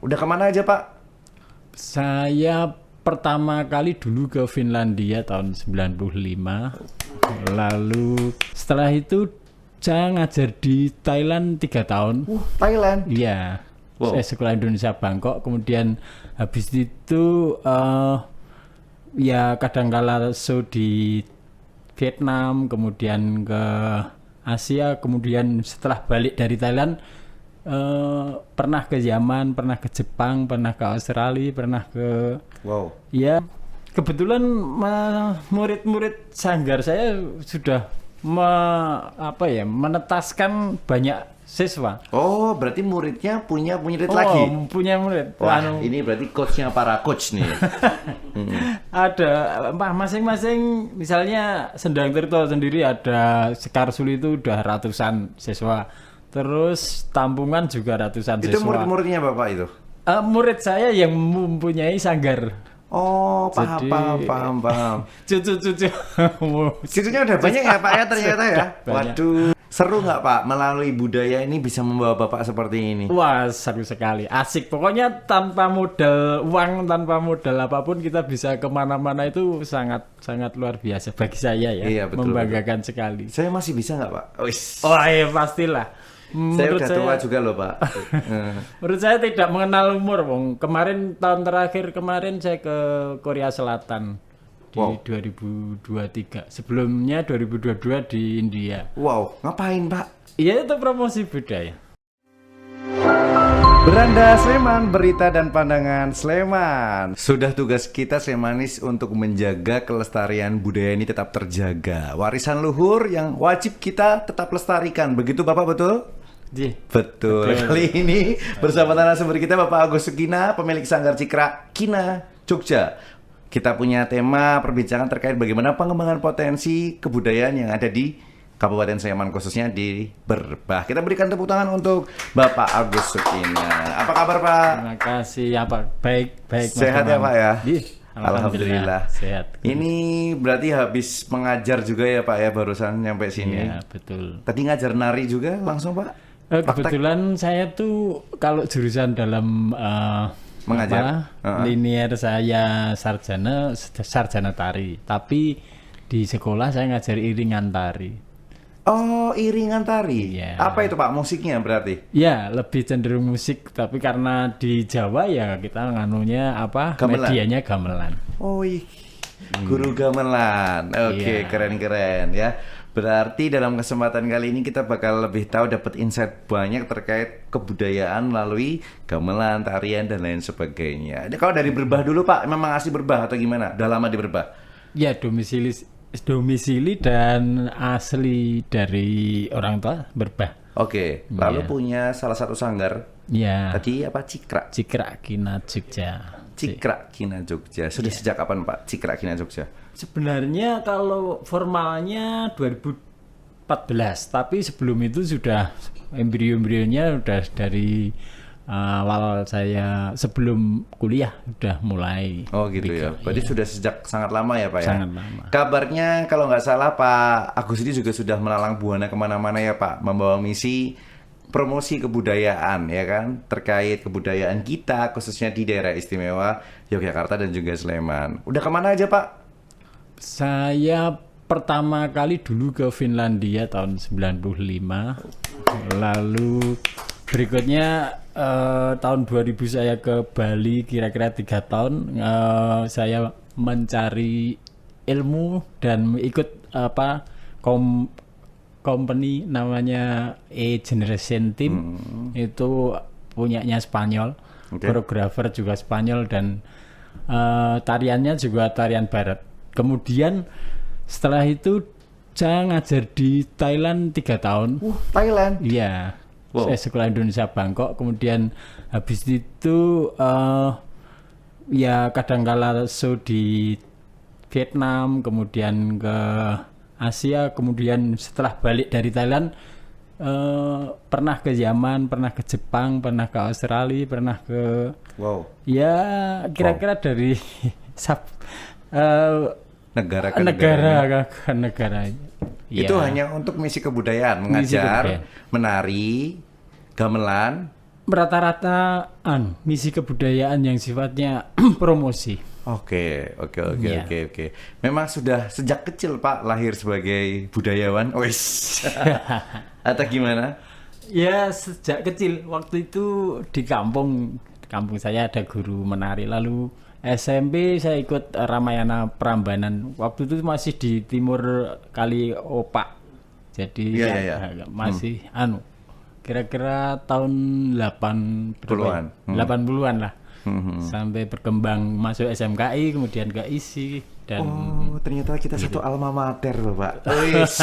Udah kemana aja Pak? Saya pertama kali dulu ke Finlandia tahun 95. Lalu setelah itu saya ngajar di Thailand 3 tahun. Thailand. Iya. Wow. Saya sekolah Indonesia Bangkok. Kemudian habis itu ya kadangkala show di Vietnam, kemudian ke Asia, kemudian setelah balik dari Thailand pernah ke Yaman, pernah ke Jepang, pernah ke Australia, pernah ke ya kebetulan murid-murid sanggar saya sudah menetaskan banyak siswa. Oh, berarti muridnya punya murid lagi? Punya murid. Wah, ini berarti coachnya para coach nih. Ada masing-masing, misalnya Sendang Tirto sendiri ada Sekar Suli itu udah ratusan siswa. Terus Tampungan juga ratusan siswa. Itu murid-muridnya Bapak itu? Murid saya yang mempunyai sanggar. Oh, paham. Cucu. Cucunya udah banyak ya Pak ya ternyata ya? Banyak. Waduh, seru nggak Pak melalui budaya ini bisa membawa Bapak seperti ini? Wah, seru sekali, asik. Pokoknya tanpa modal uang, tanpa modal apapun kita bisa kemana-mana itu sangat luar biasa bagi saya ya. Iya, betul, membanggakan sekali. Saya masih bisa nggak Pak? Wah, ya pastilah. Saya udah tua juga loh Pak. Menurut saya tidak mengenal umur, Wong. Kemarin tahun terakhir saya ke Korea Selatan di 2023. Sebelumnya 2022 di India. Wow, ngapain Pak? Iya, itu promosi budaya. Beranda Sleman, berita dan pandangan Sleman. Sudah tugas kita Slemanis untuk menjaga kelestarian budaya ini tetap terjaga. Warisan luhur yang wajib kita tetap lestarikan. Begitu Bapak, betul? Betul. Kali ini bersama narasumber kita Bapak Agus Sukina, pemilik Sanggar Cikrak Kina Jogja. Kita punya tema perbincangan terkait bagaimana pengembangan potensi kebudayaan yang ada di Kabupaten Sleman, khususnya di Berbah. Kita berikan tepuk tangan untuk Bapak Agus Sukina. Apa kabar Pak? Terima kasih. Baik. Sehat ya Pak ya? Alhamdulillah. Sehat. Ini berarti habis mengajar juga ya Pak ya, barusan nyampe sini. Iya, betul. Tadi ngajar nari juga langsung Pak? Kebetulan saya tuh kalau jurusan dalam mengajar linear saya sarjana tari, tapi di sekolah saya ngajar iringan tari. Oh, iringan tari. Iya. Apa itu Pak, musiknya berarti? Ya, lebih cenderung musik, tapi karena di Jawa ya kita nganunya Gamelan. medianya gamelan. Oh, guru gamelan. Oke, Iya. keren ya. Berarti dalam kesempatan kali ini kita bakal lebih tahu, dapat insight banyak terkait kebudayaan melalui gamelan, tarian dan lain sebagainya. Kalau dari Berbah dulu Pak, memang asli Berbah atau gimana? Udah lama di Berbah? Ya, domisili dan asli dari orang tua Berbah. Oke, lalu punya salah satu sanggar. Ya. Tadi apa? Cikrak Kina Jogja. Cikrak Kina Jogja. Sudah sejak kapan Pak Cikrak Kina Jogja? Sebenarnya kalau formalnya 2014, tapi sebelum itu sudah embrio-embrionya udah dari awal saya sebelum kuliah udah mulai. Oh gitu ya. Berarti sudah sejak sangat lama ya Pak ya? Sangat lama. Kabarnya kalau nggak salah Pak Agus ini juga sudah melalang buana kemana-mana ya Pak, membawa misi promosi kebudayaan ya kan, terkait kebudayaan kita khususnya di daerah istimewa Yogyakarta dan juga Sleman. Udah kemana aja Pak? Saya pertama kali dulu ke Finlandia tahun 95. Lalu berikutnya tahun 2000 saya ke Bali kira-kira 3 tahun. Saya mencari ilmu dan ikut company namanya A-Generation Team. Itu punyanya Spanyol. Koreografer juga Spanyol dan tariannya juga tarian barat. Kemudian setelah itu saya ngajar di Thailand 3 tahun. Thailand? Iya. Saya sekolah Indonesia Bangkok. Kemudian habis itu ya kadangkala show di Vietnam, kemudian ke Asia, kemudian setelah balik dari Thailand pernah ke Yaman, pernah ke Jepang, pernah ke Australia, pernah ke ya kira-kira dari negara ke negara. Itu hanya untuk misi kebudayaan, mengajar, menari, gamelan, rata-rata misi kebudayaan yang sifatnya promosi. Oke. Iya. Memang sudah sejak kecil Pak lahir sebagai budayawan. Wis. Atau gimana? Ya sejak kecil, waktu itu di kampung saya ada guru menari, lalu SMP saya ikut Ramayana Prambanan, waktu itu masih di timur Kali Opak, jadi Iya. masih kira-kira tahun 80-an. 80-an lah, sampai berkembang masuk SMKI, kemudian ke ISI dan Oh, ternyata kita satu alma mater, Bapak. Wis.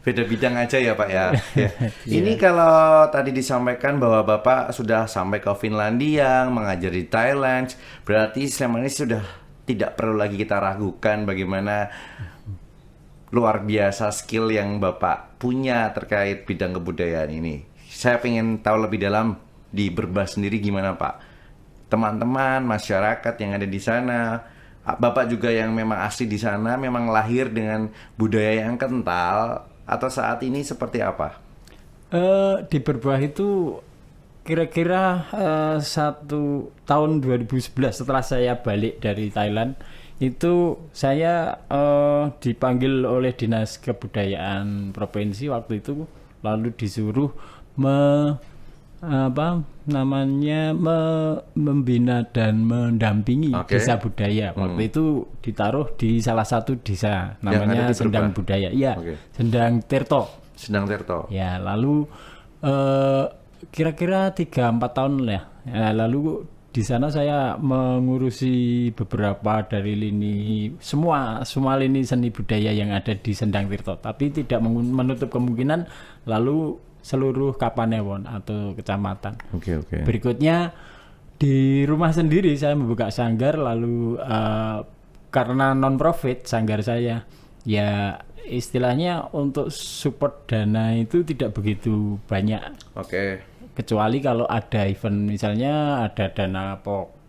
Beda bidang aja ya, Pak ya. Ya. Ini kalau tadi disampaikan bahwa Bapak sudah sampai ke Finlandia, mengajar di Thailand, berarti selama ini sudah tidak perlu lagi kita ragukan bagaimana luar biasa skill yang Bapak punya terkait bidang kebudayaan ini. Saya ingin tahu lebih dalam di Berbas sendiri gimana, Pak? Teman-teman, masyarakat yang ada di sana, Bapak juga yang memang asli di sana, memang lahir dengan budaya yang kental, atau saat ini seperti apa? Di Berbah itu kira-kira tahun 2011 setelah saya balik dari Thailand, itu saya dipanggil oleh Dinas Kebudayaan Provinsi waktu itu, lalu disuruh membina dan mendampingi desa budaya. Waktu itu ditaruh di salah satu desa namanya Sendang Budaya. Iya, Sendang Tirto. Ya, lalu kira-kira 3-4 tahun lah. Ya, lalu di sana saya mengurusi beberapa dari semua lini seni budaya yang ada di Sendang Tirto, tapi tidak menutup kemungkinan lalu seluruh Kapanewon atau kecamatan. Berikutnya di rumah sendiri saya membuka sanggar, lalu karena non profit sanggar saya, ya istilahnya untuk support dana itu tidak begitu banyak. Kecuali kalau ada event, misalnya ada dana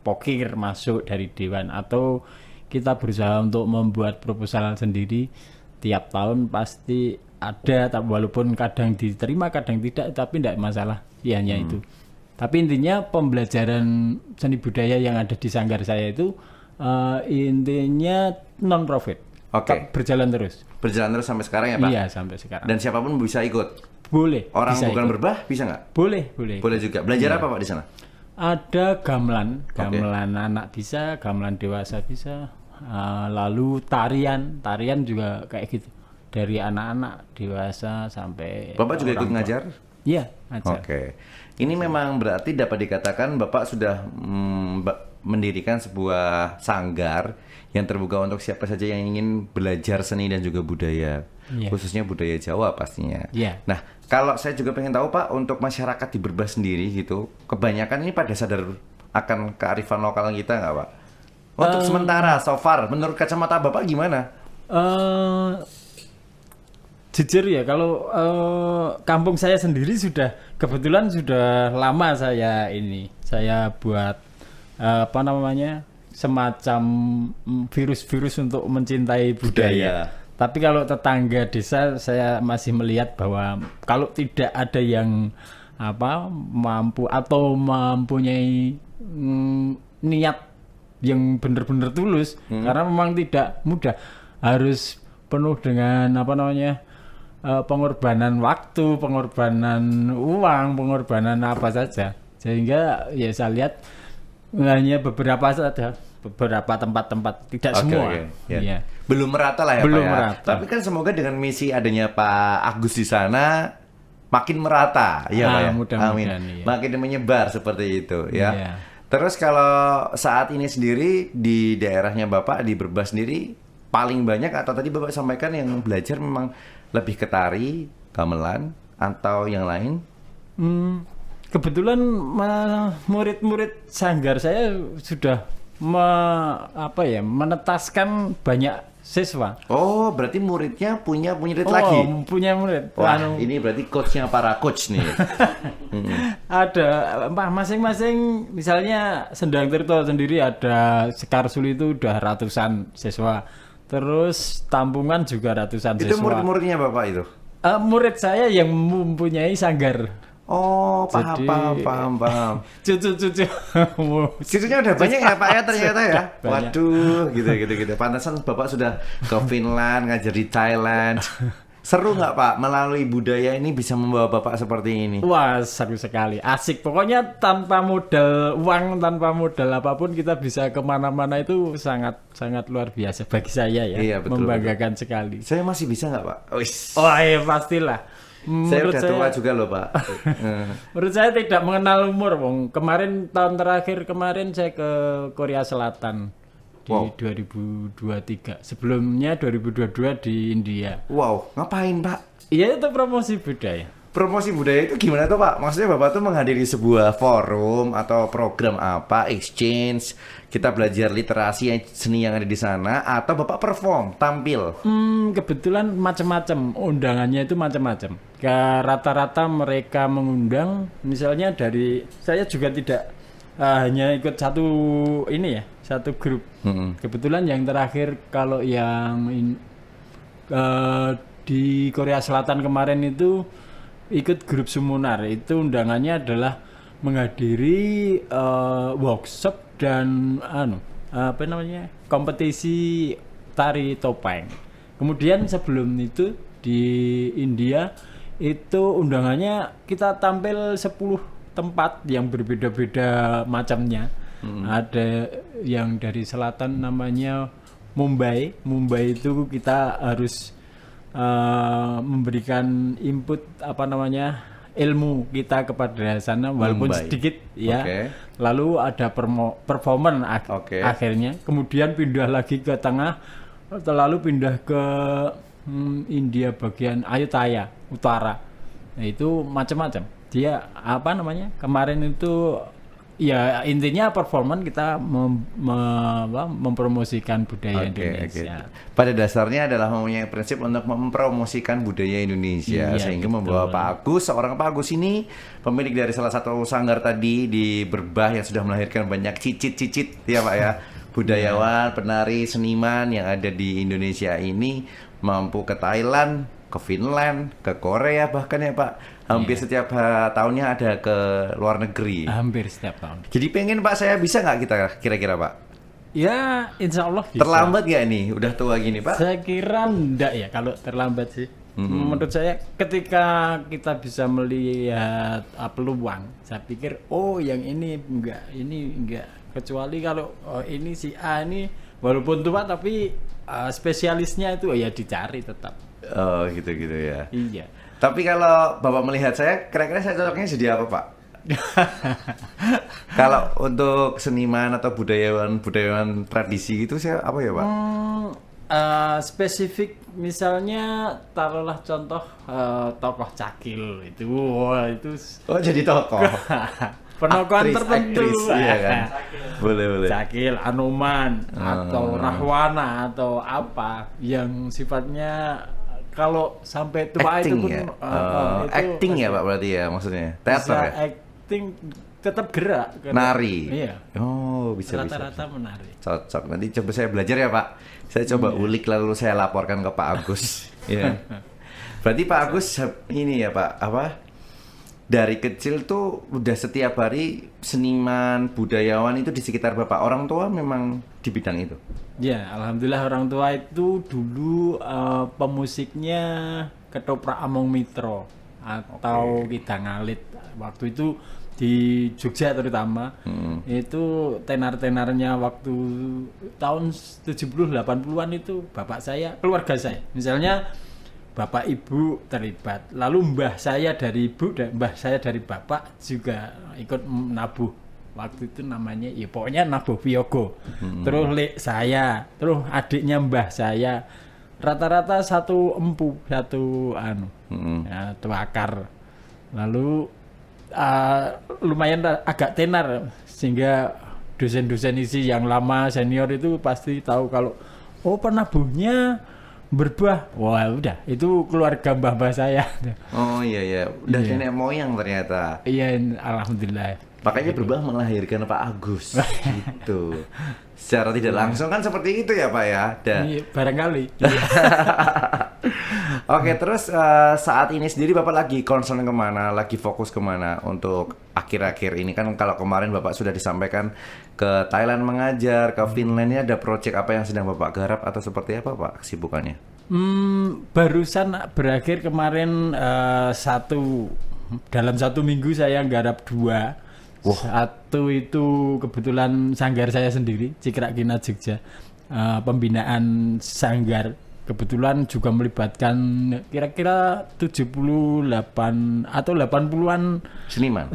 pokir masuk dari dewan, atau kita berusaha untuk membuat proposal sendiri, tiap tahun pasti ada, walaupun kadang diterima kadang tidak, tapi tidak masalah, ya hanya itu. Tapi intinya pembelajaran seni budaya yang ada di sanggar saya itu intinya non profit. Berjalan terus sampai sekarang ya Pak? Iya, sampai sekarang. Dan siapapun bisa ikut? Boleh. Orang bukan Berbah bisa nggak? Boleh juga. Belajar apa Pak di sana? Ada gamelan anak bisa, gamelan dewasa bisa, lalu tarian juga kayak gitu, dari anak-anak dewasa sampai. Bapak juga ikut ngajar? Iya, ngajar. Ini memang berarti dapat dikatakan Bapak sudah mendirikan sebuah sanggar yang terbuka untuk siapa saja yang ingin belajar seni dan juga budaya, khususnya budaya Jawa pastinya. Nah, kalau saya juga pengen tahu Pak, untuk masyarakat di Berbas sendiri gitu, kebanyakan ini pada sadar akan kearifan lokal kita nggak Pak? Untuk sementara, so far, menurut kacamata Bapak gimana? Jujur ya, kalau kampung saya sendiri kebetulan sudah lama saya buat semacam virus-virus untuk mencintai budaya. Tapi kalau tetangga desa, saya masih melihat bahwa kalau tidak ada yang mampu atau mempunyai niat yang benar-benar tulus, karena memang tidak mudah, harus penuh dengan pengorbanan waktu, pengorbanan uang, pengorbanan apa saja. Sehingga ya saya lihat hanya beberapa tempat-tempat, tidak semua. Ya. Belum merata lah ya Belum Pak ya. merata. Tapi kan semoga dengan misi adanya Pak Agus di sana makin merata ya Pak ya. Mudah-mudahan. Amin. Makin menyebar seperti itu ya. Terus kalau saat ini sendiri di daerahnya Bapak di Berbas sendiri paling banyak, atau tadi Bapak sampaikan yang belajar memang lebih ke tari, gamelan atau yang lain? Kebetulan murid-murid sanggar saya sudah menetaskan banyak siswa. Oh, berarti muridnya punya murid lagi? Punya murid. Wah, ini berarti coachnya para coach nih. Ada masing-masing, misalnya Sendang Tirto sendiri ada Sekarsuli itu udah ratusan siswa. Terus Tampungan juga ratusan siswa. Itu murid-muridnya Bapak itu? Murid saya yang mempunyai sanggar. Oh, paham, Jadi- paham. Cucu-cucu. Cucunya udah banyak ya Pak ya ternyata ya. Banyak. Waduh, gitu. Pantesan Bapak sudah ke Finland, ngajar di Thailand. Seru nggak Pak melalui budaya ini bisa membawa Bapak seperti ini? Wah, seru sekali, asik. Pokoknya tanpa modal uang, tanpa modal apapun kita bisa kemana-mana itu sangat sangat luar biasa bagi saya ya. Iya, betul, Membanggakan sekali. Saya masih bisa nggak Pak? Wis. Oh iya pastilah. Saya Menurut udah tua juga loh Pak. menurut saya tidak mengenal umur, Wong. Kemarin tahun terakhir kemarin saya ke Korea Selatan di Wow. 2023. Sebelumnya 2022 di India. Wow, ngapain Pak? Iya itu promosi budaya. Promosi budaya itu gimana tuh Pak? Maksudnya Bapak tuh menghadiri sebuah forum atau program apa, exchange, kita belajar literasi seni yang ada di sana, atau Bapak perform, tampil? Kebetulan macam-macam, undangannya itu macam-macam. Rata-rata mereka mengundang, misalnya dari saya juga tidak hanya ikut satu ini ya, satu grup. Kebetulan yang terakhir kalau yang di Korea Selatan kemarin itu ikut grup Sumunar, itu undangannya adalah menghadiri workshop dan apa namanya kompetisi tari topeng. Kemudian sebelum itu di India itu undangannya kita tampil 10 tempat yang berbeda-beda macamnya. Ada yang dari selatan namanya Mumbai. Mumbai itu kita harus memberikan input apa namanya ilmu kita kepada sana walaupun Mumbai. sedikit ya. Oke. Lalu ada performance Oke. akhirnya. Kemudian pindah lagi ke tengah, lalu pindah ke India bagian Ayutthaya Utara. Nah, itu macam-macam. Dia apa namanya? Kemarin itu ya intinya performan kita mempromosikan budaya Indonesia. Pada dasarnya adalah mempunyai prinsip untuk mempromosikan budaya Indonesia, Iya, sehingga betul. membawa Pak Agus, seorang Pak Agus ini pemilik dari salah satu sanggar tadi di Berbah yang sudah melahirkan banyak cicit-cicit ya Pak ya, budayawan, penari, seniman yang ada di Indonesia ini mampu ke Thailand, ke Finland, ke Korea bahkan ya Pak. Hampir setiap tahunnya ada ke luar negeri. Hampir setiap tahun. Jadi pengen Pak saya bisa nggak kita kira-kira Pak? Ya, insya Allah bisa. Terlambat nggak nih? Udah tua gini Pak? Saya kira enggak ya kalau terlambat sih. Menurut saya ketika kita bisa melihat peluang, saya pikir oh yang ini enggak. Kecuali kalau ini si A ini walaupun tua tapi spesialisnya itu ya dicari tetap. Oh gitu-gitu ya. Iya. Tapi kalau Bapak melihat saya, kira-kira saya cocoknya jadi apa Pak? Kalau untuk seniman atau budayawan tradisi gitu saya apa ya Pak? Spesifik misalnya taruhlah contoh tokoh Cakil itu, wah itu Oh jadi tokoh. penokohan Aktris, tertentu, aktris, iya kan? Boleh. Cakil, Anoman atau Rahwana atau apa yang sifatnya kalau sampai tua Acting itu pun ya? itu Acting ya Pak berarti ya maksudnya? Teater bisa ya? acting tetap gerak. Nari? Iya. Oh bisa. Rata-rata menari. Cocok. Nanti coba saya belajar ya Pak. Saya coba ulik lalu saya laporkan ke Pak Agus. Iya. Berarti Pak Agus ini ya Pak, apa? Dari kecil tuh udah setiap hari seniman, budayawan itu di sekitar Bapak. Orang tua memang di bidang itu. Ya, alhamdulillah orang tua itu dulu pemusiknya Ketoprak Among Mitro atau Kidang Alit. Waktu itu di Jogja terutama itu tenar-tenarnya waktu tahun 70 80-an itu bapak saya, keluarga saya. Misalnya bapak ibu terlibat, lalu mbah saya dari ibu dan mbah saya dari bapak juga ikut nabuh. Waktu itu namanya ya pokoknya nabuh piyogo. Terus lek saya, terus adiknya mbah saya. Rata-rata satu empu, satu satu akar. Lalu lumayan agak tenar sehingga dosen-dosen isi yang lama senior itu pasti tahu kalau oh penabuhnya Berbah. Wah udah itu keluarga mbah-mbah saya. Oh iya, udah nenek moyang ternyata. Iya alhamdulillah. Makanya Berbah melahirkan Pak Agus gitu. Secara tidak langsung kan seperti itu ya Pak ya. Iya, barangkali. Oke, terus saat ini sendiri Bapak lagi concern kemana, lagi fokus kemana untuk akhir-akhir ini? Kan kalau kemarin Bapak sudah disampaikan ke Thailand mengajar, ke Finland, ini ada project apa yang sedang Bapak garap atau seperti apa Pak kesibukannya? Barusan berakhir kemarin dalam 1 minggu saya garap 2. Satu itu kebetulan sanggar saya sendiri, Cikrak Kina Jogja, pembinaan sanggar. Kebetulan juga melibatkan kira-kira 78 atau 80-an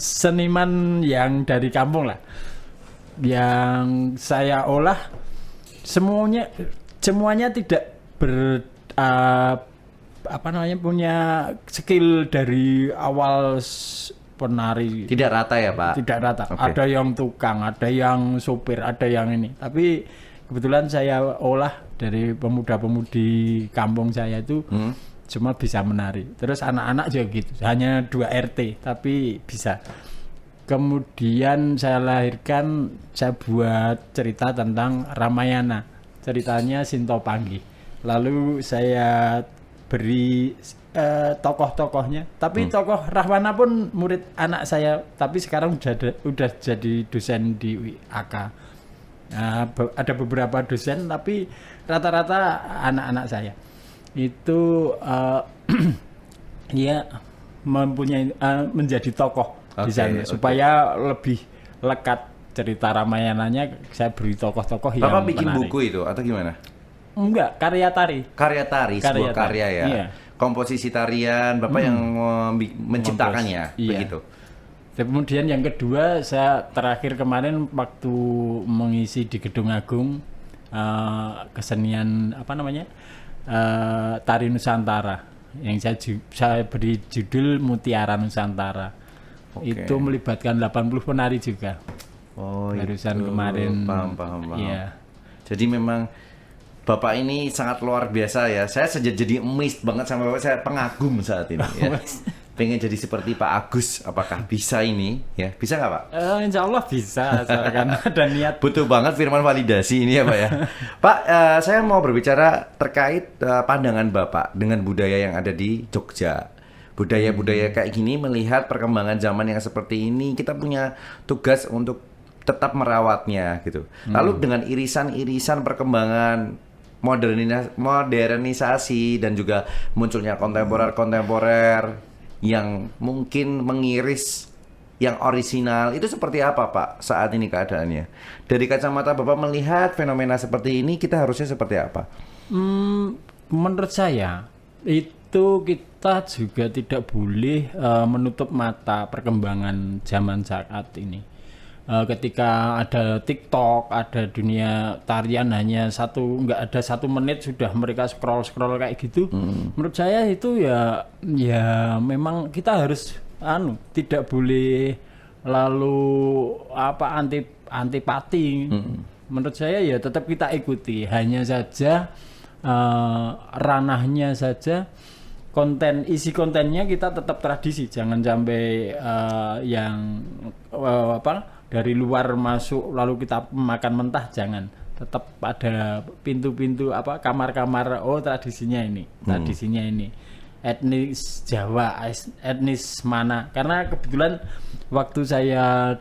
seniman yang dari kampung lah. Yang saya olah semuanya tidak punya skill dari awal penari. Tidak rata ya Pak? Tidak rata. Okay. Ada yang tukang, ada yang sopir, ada yang ini. Tapi kebetulan saya olah dari pemuda-pemudi kampung saya itu cuma bisa menari. Terus anak-anak juga gitu. Hanya 2 RT tapi bisa. Kemudian saya buat cerita tentang Ramayana. Ceritanya Sinto Panggi. Lalu saya beri tokoh-tokohnya, tapi tokoh Rahwana pun murid anak saya, tapi sekarang udah jadi dosen di AK. Ada beberapa dosen, tapi rata-rata anak-anak saya itu ya mempunyai menjadi tokoh di sana, supaya lebih lekat cerita Ramayananya. Saya beri tokoh-tokoh yang Bapak bikin menarik. buku itu atau gimana? Enggak, karya tari, sebuah karya ya. Iya. Komposisi tarian, Bapak yang menciptakannya, iya. begitu. Kemudian yang kedua, saya terakhir kemarin waktu mengisi di Gedung Agung kesenian Tari Nusantara, yang saya beri judul Mutiara Nusantara. Okay. Itu melibatkan 80 penari juga. Oh, barusan itu. Kemarin. Paham. Iya. Jadi memang Bapak ini sangat luar biasa ya. Saya jadi amazed banget sama Bapak. Saya pengagum saat ini ya. Pengen jadi seperti Pak Agus. Apakah bisa ini? Ya, bisa nggak Pak? Insya Allah bisa, asalkan ada niat. Butuh banget firman validasi ini ya Pak ya. Pak, saya mau berbicara terkait pandangan Bapak dengan budaya yang ada di Jogja. Budaya-budaya kayak gini, melihat perkembangan zaman yang seperti ini, kita punya tugas untuk tetap merawatnya gitu. Lalu dengan irisan-irisan perkembangan modernisasi dan juga munculnya kontemporer yang mungkin mengiris yang orisinal, itu seperti apa Pak saat ini keadaannya? Dari kacamata Bapak melihat fenomena seperti ini, kita harusnya seperti apa? Menurut saya itu kita juga tidak boleh menutup mata perkembangan zaman saat ini. Ketika ada TikTok, ada dunia tarian hanya nggak ada 1 menit sudah mereka scroll kayak gitu. Menurut saya itu ya memang kita harus tidak boleh lalu antipati. Menurut saya ya tetap kita ikuti, hanya saja ranahnya saja, isi kontennya kita tetap tradisi, jangan sampai yang dari luar masuk lalu kita makan mentah, jangan. Tetap ada pintu-pintu kamar-kamar, tradisinya ini etnis Jawa, etnis mana, karena kebetulan waktu saya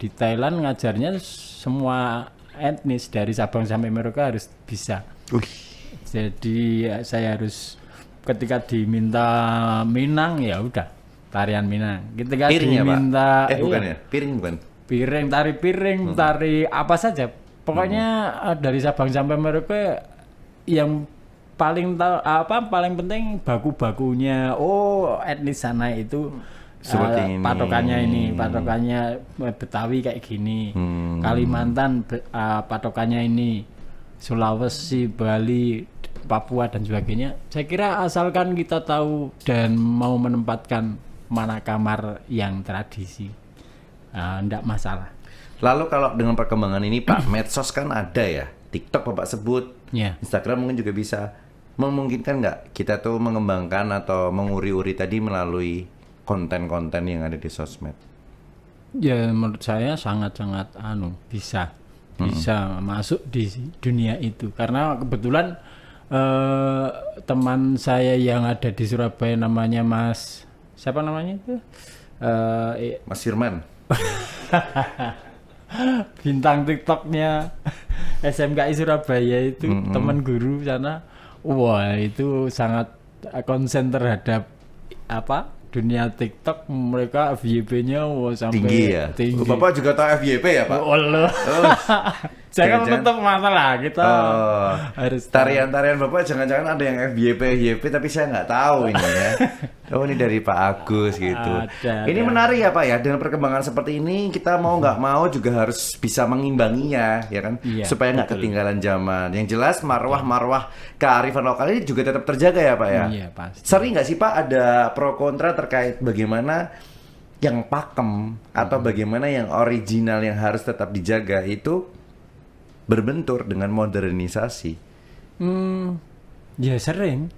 di Thailand ngajarnya semua etnis dari Sabang sampai Merauke harus bisa. Jadi saya harus, ketika diminta Minang ya udah tarian Minang, ketika Piringnya, diminta piring, tari piring, tari apa saja, pokoknya dari Sabang sampai Merauke yang paling penting baku-bakunya, etnis sana itu seperti ini. Patokannya Betawi kayak gini, Kalimantan patokannya ini, Sulawesi, Bali, Papua dan sebagainya. Saya kira asalkan kita tahu dan mau menempatkan mana kamar yang tradisi, enggak masalah. Lalu kalau dengan perkembangan ini Pak, medsos kan ada ya, TikTok Bapak sebut, Instagram mungkin juga bisa. Memungkinkan nggak kita tuh mengembangkan atau menguri-uri tadi melalui konten-konten yang ada di sosmed? Ya menurut saya sangat-sangat bisa masuk di dunia itu, karena kebetulan teman saya yang ada di Surabaya namanya Mas siapa namanya itu? Mas Firman. Bintang TikToknya SMKI Surabaya itu teman guru sana, wah itu sangat konsen terhadap dunia TikTok, mereka FYP-nya sampai Tinggi ya. tinggi. Bapak juga tahu FYP ya Pak? Allah. Saya kan menutup mata lah kita harus tarian-tarian Bapak jangan-jangan ada yang FYP tapi saya nggak tahu ini ya. Oh ini dari Pak Agus gitu. Ini menarik ya Pak ya, dengan perkembangan seperti ini kita mau nggak mau juga harus bisa mengimbanginya ya kan, supaya nggak ketinggalan zaman. Yang jelas marwah kearifan lokal ini juga tetap terjaga ya Pak ya. Iya pasti. Sering nggak sih Pak ada pro kontra terkait bagaimana yang pakem atau bagaimana yang original yang harus tetap dijaga itu berbentur dengan modernisasi? Ya sering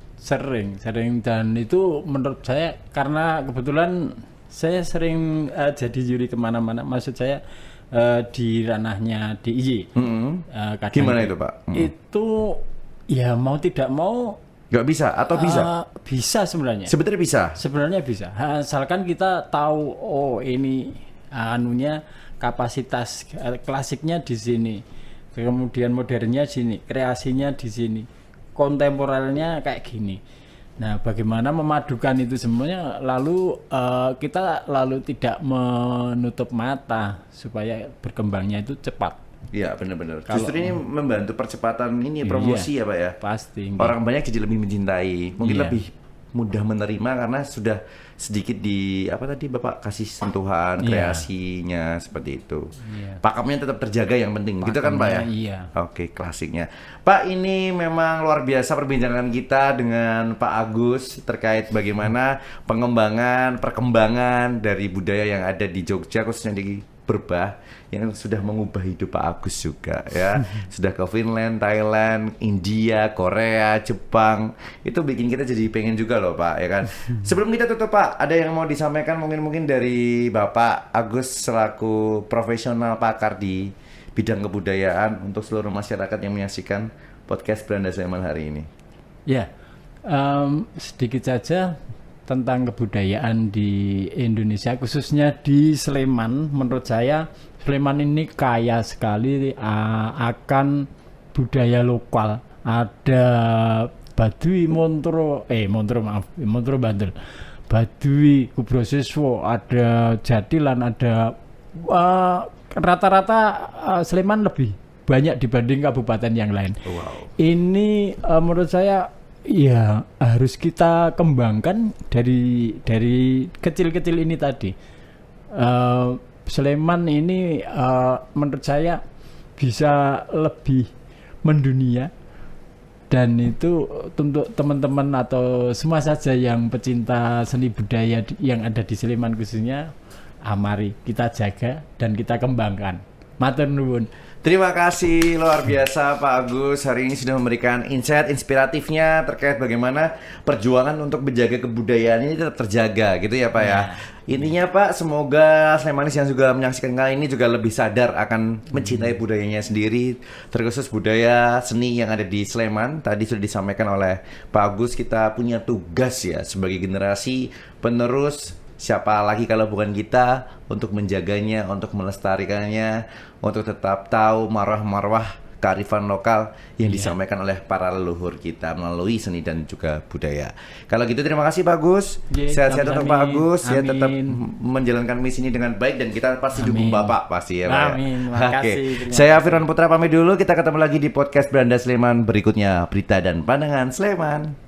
dan itu menurut saya karena kebetulan saya sering jadi juri kemana-mana, maksud saya di ranahnya DIY. Gimana itu Pak? Itu ya mau tidak mau nggak bisa atau bisa? Bisa sebenarnya. Sebenarnya bisa. Asalkan kita tahu ini kapasitas klasiknya di sini. Kemudian modernnya sini, kreasinya di sini, kontemporernya kayak gini. Nah, bagaimana memadukan itu semuanya, lalu kita tidak menutup mata supaya berkembangnya itu cepat. Iya benar-benar. Justru ini membantu percepatan ini promosi ya Pak ya. Pasti. Orang banyak jadi lebih mencintai, mungkin lebih mudah menerima karena sudah sedikit Bapak kasih sentuhan kreasinya seperti itu. Pakemnya tetap terjaga yang penting, gitu kan Pak ya? Iya. Oke, klasiknya. Pak, ini memang luar biasa perbincangan kita dengan Pak Agus terkait bagaimana perkembangan dari budaya yang ada di Jogja, khususnya di Berbah, yang sudah mengubah hidup Pak Agus juga ya. Sudah ke Finland, Thailand, India, Korea, Jepang. Itu bikin kita jadi pengen juga loh Pak ya kan. Sebelum kita tutup Pak, ada yang mau disampaikan mungkin dari Bapak Agus selaku profesional pakar di bidang kebudayaan untuk seluruh masyarakat yang menyaksikan podcast Beranda Sleman hari ini? Ya, sedikit saja tentang kebudayaan di Indonesia, khususnya di Sleman. Menurut saya Sleman ini kaya sekali akan budaya lokal. Ada Baduy Montoro Bantul, Baduy Kubrosiswo, ada Jatilan, ada rata-rata Sleman lebih banyak dibanding kabupaten yang lain. Wow. Ini menurut saya ya harus kita kembangkan dari kecil-kecil ini tadi. Sleman ini menurut saya bisa lebih mendunia, dan itu untuk teman-teman atau semua saja yang pecinta seni budaya yang ada di Sleman khususnya, mari kita jaga dan kita kembangkan. Matur nuwun. Terima kasih luar biasa Pak Agus, hari ini sudah memberikan insight inspiratifnya terkait bagaimana perjuangan untuk menjaga kebudayaan ini tetap terjaga gitu ya Pak ya. Intinya Pak, semoga Slemanis yang juga menyaksikan kali ini juga lebih sadar akan mencintai budayanya sendiri, terkhusus budaya seni yang ada di Sleman. Tadi sudah disampaikan oleh Pak Agus, kita punya tugas ya sebagai generasi penerus. Siapa lagi kalau bukan kita untuk menjaganya, untuk melestarikannya, untuk tetap tahu marwah-marwah kearifan lokal yang disampaikan oleh para leluhur kita melalui seni dan juga budaya. Kalau gitu terima kasih Pak Agus. Sehat-sehat untuk Pak Agus ya, tetap menjalankan misi ini dengan baik dan kita pasti dukung Bapak pasti ya Pak. Amin. Oke. Saya Firman Putra pamit dulu, kita ketemu lagi di podcast Beranda Sleman berikutnya, berita dan pandangan Sleman.